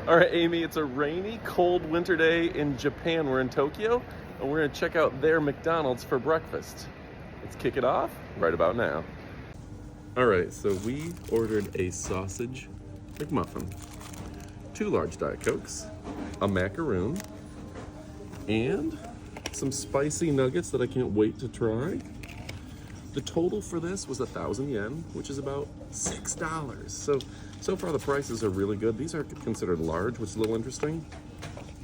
All right, Amy, it's a rainy, cold winter day in Japan. We're in Tokyo, and we're gonna check out their McDonald's for breakfast. Let's kick it off right about now. All right, so we ordered a sausage McMuffin, 2 large Diet Cokes, a macaroon, and some spicy nuggets that I can't wait to try. The total for this was 1,000 yen, which is about $6. So far the prices are really good. These are considered large, which is a little interesting.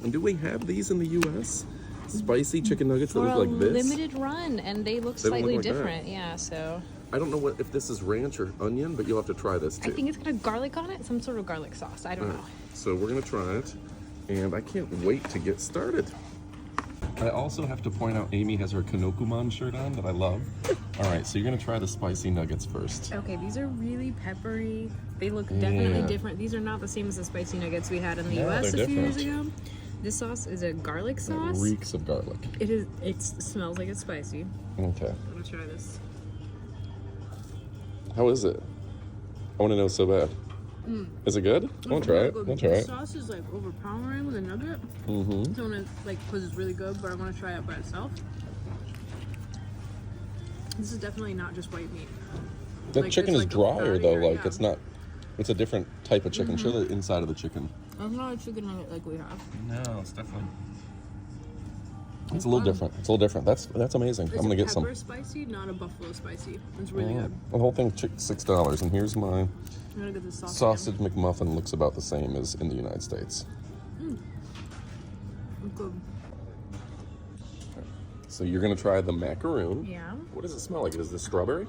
And do we have these in the US? Spicy chicken nuggets that look like this? For a limited run, and they look slightly different. Yeah, so. I don't know if this is ranch or onion, but you'll have to try this too. I think it's got a garlic on it, some sort of garlic sauce. I don't know. So we're gonna try it, and I can't wait to get started. I also have to point out Amy has her Kanokuman shirt on that I love. All right, so you're gonna try the spicy nuggets first. Okay, these are really peppery. They look definitely different. These are not the same as the spicy nuggets we had in the US a few years ago. This sauce is a garlic sauce. It reeks of garlic. It is. It smells like it's spicy. Okay. I'm gonna try this. How is it? I want to know so bad. Is it good? I want to try it. The sauce is like overpowering with a nugget. Mm-hmm. So because it's really good, but I want to try it by itself. This is definitely not just white meat. The chicken is drier though. Like it's not. It's a different type of chicken. Show the inside of the chicken. It's not a chicken nugget like we have. No, it's definitely. It's a little different. It's a little different. That's amazing. I'm gonna get some. It's pepper spicy, not a buffalo spicy. It's really good. The whole thing $6, and here's my I'm gonna get the sausage McMuffin. Looks about the same as in the United States. Good. So you're gonna try the macaroon. Yeah. What does it smell like? Is this strawberry?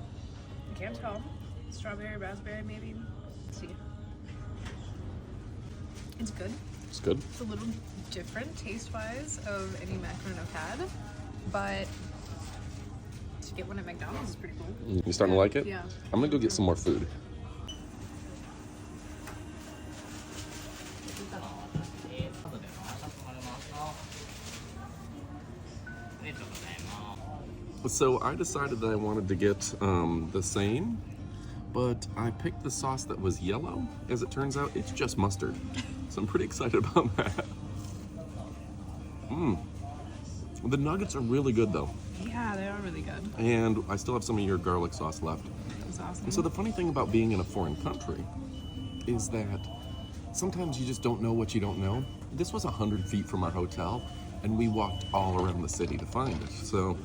I can't tell. Strawberry, raspberry, maybe. Let's see. It's good. It's good. It's a little different taste-wise of any macaroon I've had, but to get one at McDonald's is pretty cool. You starting to like it? Yeah. I'm gonna go get some more food. So I decided that I wanted to get the same, but I picked the sauce that was yellow. As it turns out, it's just mustard. So I'm pretty excited about that. The nuggets are really good though. Yeah, they are really good. And I still have some of your garlic sauce left. That's awesome. And so the funny thing about being in a foreign country is that sometimes you just don't know what you don't know. This was 100 feet from our hotel, and we walked all around the city to find it. So,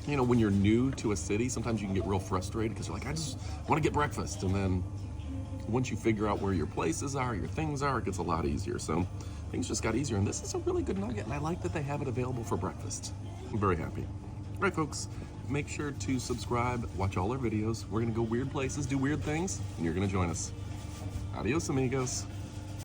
you know, when you're new to a city, sometimes you can get real frustrated because you're like, I just want to get breakfast. And then once you figure out where your places are, your things are, it gets a lot easier. So things just got easier. And this is a really good nugget, and I like that they have it available for breakfast. I'm very happy. All right, folks, make sure to subscribe, watch all our videos. We're going to go weird places, do weird things, and you're going to join us. Adios, amigos.